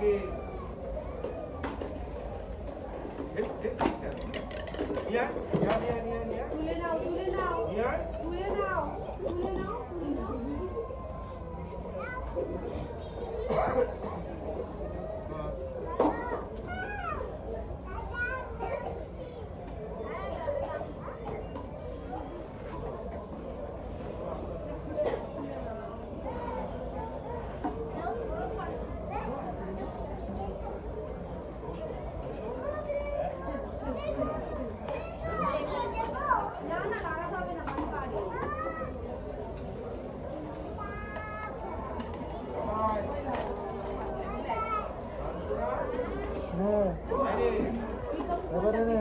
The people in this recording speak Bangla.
আগে নিয়া নিয়া নিয়া নিয়া নিয়া তুলে নাও তুলে নাও নিয়া তুলে নাও তুলে নাও তুলে নাও না না লাগাতে হবে না আমি পারি নে এবারে নে